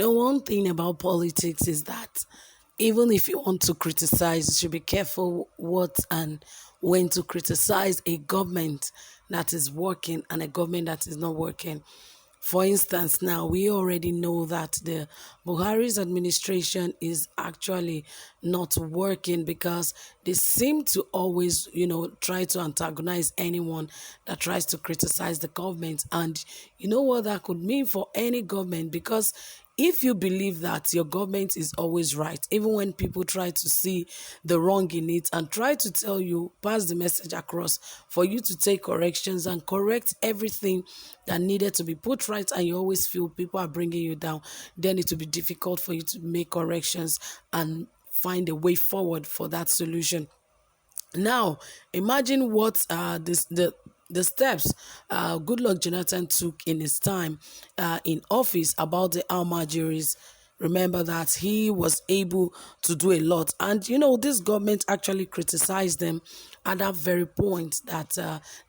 Now, one thing about politics is that even if you want to criticize, you should be careful what and when to criticize a government that is working and a government that is not working. For instance, now we already know that the Buhari's administration is actually not working because they seem to always, try to antagonize anyone that tries to criticize the government. And you know what that could mean for any government, because if you believe that your government is always right, even when people try to see the wrong in it and try to tell you, pass the message across for you to take corrections and correct everything that needed to be put right, and you always feel people are bringing you down, then it will be difficult for you to make corrections and find a way forward for that solution. Now, imagine what the steps Goodluck Jonathan took in his time in office about the Almajiris. Remember that he was able to do a lot, and this government actually criticized them at that very point that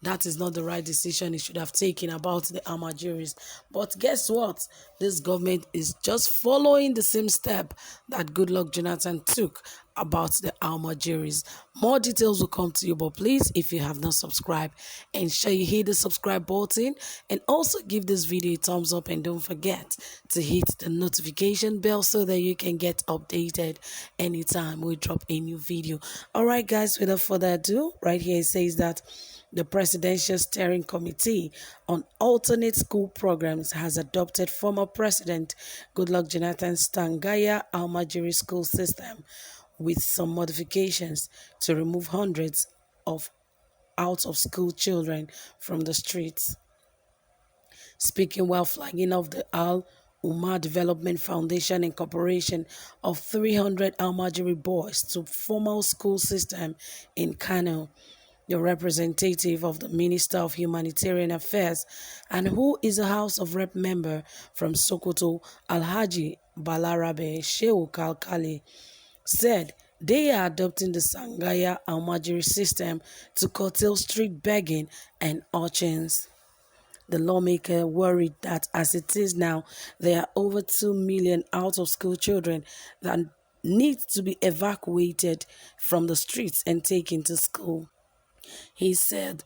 that is not the right decision he should have taken about the Almajiris. But guess what? This government is just following the same step that Goodluck Jonathan took about the Almajiris. More details will come to you, but please, if you have not subscribed, ensure you hit the subscribe button and also give this video a thumbs up, and don't forget to hit the notification bell so that you can get updated anytime we drop a new video. All right, guys, without further ado, right here it says that the Presidential Steering Committee on Alternate School Programs has adopted former President Goodluck Jonathan's Tangaya Almajiri school system with some modifications to remove hundreds of out-of-school children from the streets. Speaking while flagging off the Al Umar Development Foundation incorporation of 300 Almajiri boys to formal school system in Kano, the representative of the Minister of Humanitarian Affairs and who is a House of Rep member from Sokoto, Alhaji Balarabe Shehu Kalkali, said they are adopting the Sangaya Almajiri system to curtail street begging and urchins. The lawmaker worried that as it is now, there are over 2 million out-of-school children that need to be evacuated from the streets and taken to school. He said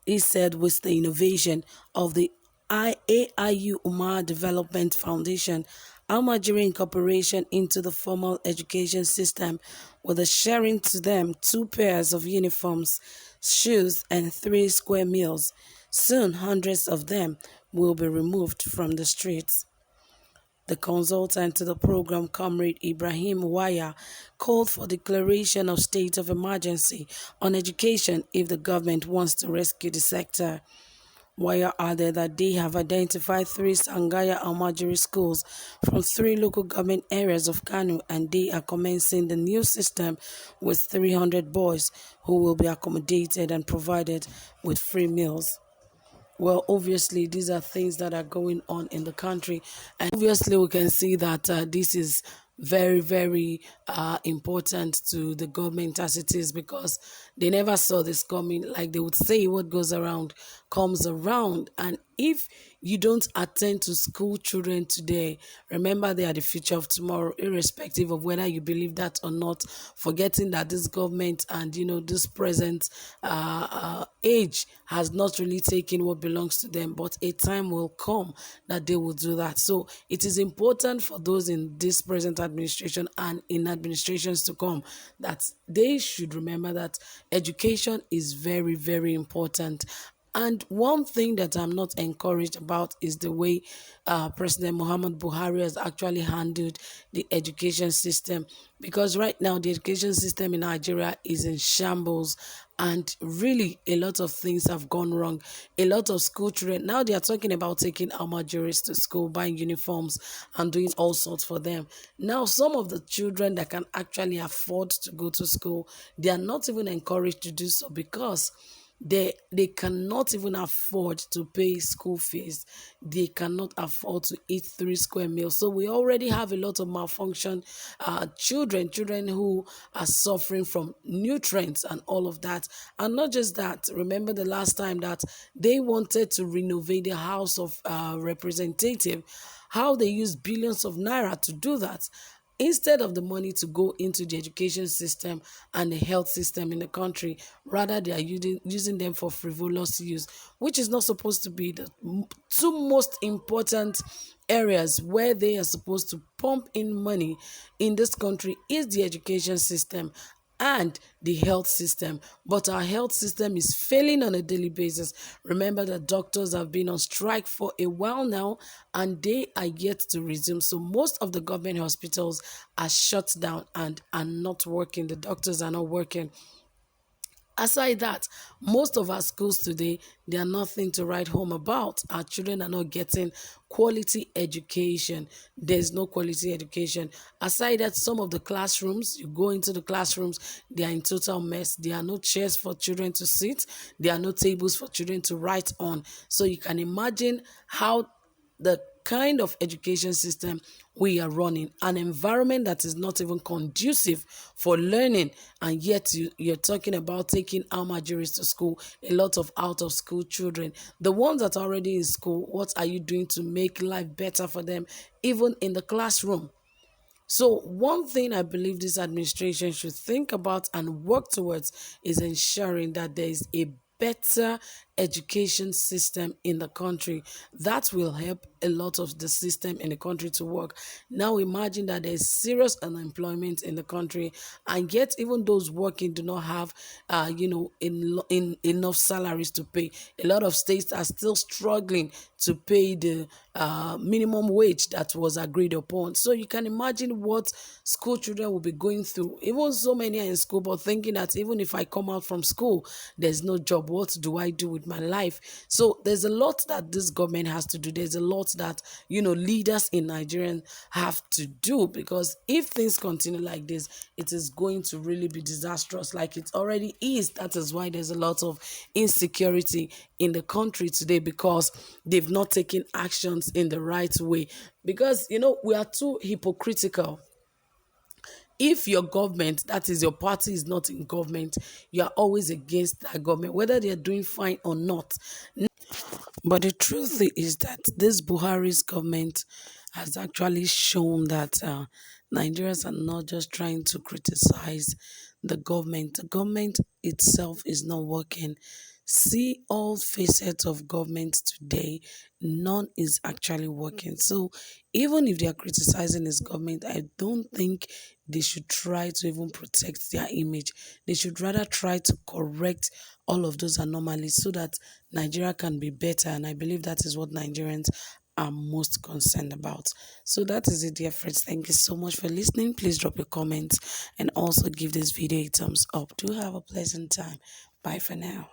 with the innovation of the AIU Umar Development Foundation, Almajiri incorporation into the formal education system with the sharing to them 2 pairs of uniforms, shoes and 3 square meals. Soon hundreds of them will be removed from the streets. The consultant to the program, Comrade Ibrahim Waya, called for declaration of state of emergency on education if the government wants to rescue the sector. Waya added that they have identified 3 Sangaya Almajiri schools from 3 local government areas of Kano, and they are commencing the new system with 300 boys who will be accommodated and provided with free meals. Well, obviously, these are things that are going on in the country. And obviously, we can see that this is very, very important to the government as it is, because they never saw this coming. Like they would say, what goes around comes around. And if you don't attend to school children today, remember they are the future of tomorrow, irrespective of whether you believe that or not, forgetting that this government and, this present age has not really taken what belongs to them, but a time will come that they will do that. So it is important for those in this present administration and in administrations to come that they should remember that education is very, very important. And one thing that I'm not encouraged about is the way President Muhammad Buhari has actually handled the education system. Because right now, the education system in Nigeria is in shambles. And really, a lot of things have gone wrong. A lot of school children, now they are talking about taking Almajiris to school, buying uniforms, and doing all sorts for them. Now, some of the children that can actually afford to go to school, they are not even encouraged to do so, because They cannot even afford to pay school fees. They cannot afford to eat 3 square meals. So we already have a lot of malfunction children who are suffering from nutrients and all of that. And not just that, remember the last time that they wanted to renovate the House of Representative, how they used billions of naira to do that, instead of the money to go into the education system and the health system in the country. Rather they are using them for frivolous use, which is not supposed to be the two most important areas where they are supposed to pump in money in this country is the education system and the health system. But our health system is failing on a daily basis. Remember that doctors have been on strike for a while now and they are yet to resume. So most of the government hospitals are shut down and are not working. The doctors are not working. Aside that, most of our schools today, they are nothing to write home about. Our children are not getting quality education. There's no quality education. Aside that, some of the classrooms, you go into the classrooms, they are in total mess. There are no chairs for children to sit. There are no tables for children to write on. So you can imagine how the kind of education system we are running, an environment that is not even conducive for learning, and yet you're talking about taking Almajiris to school, a lot of out of school children, the ones that are already in school. What are you doing to make life better for them, even in the classroom? So, one thing I believe this administration should think about and work towards is ensuring that there is a better education system in the country. That will help a lot of the system in the country to work. Now imagine that there is serious unemployment in the country, and yet even those working do not have in enough salaries to pay. A lot of states are still struggling to pay the minimum wage that was agreed upon. So you can imagine what school children will be going through. Even so many are in school, but thinking that even if I come out from school, there's no job. What do I do with my life? So there's a lot that this government has to do. There's a lot that, leaders in Nigeria have to do, because if things continue like this, it is going to really be disastrous like it already is. That is why there's a lot of insecurity in the country today, because they've not taken actions in the right way. Because, we are too hypocritical. If your government, that is your party, is not in government, you are always against that government, whether they are doing fine or not. But the truth is that this Buhari's government has actually shown that Nigerians are not just trying to criticize the government. The government itself is not working. See all facets of government today, none is actually working. So even if they are criticizing this government, I don't think they should try to even protect their image. They should rather try to correct all of those anomalies so that Nigeria can be better. And I believe that is what Nigerians are most concerned about. So that is it, dear friends. Thank you so much for listening. Please drop your comments and also give this video a thumbs up. Do have a pleasant time. Bye for now.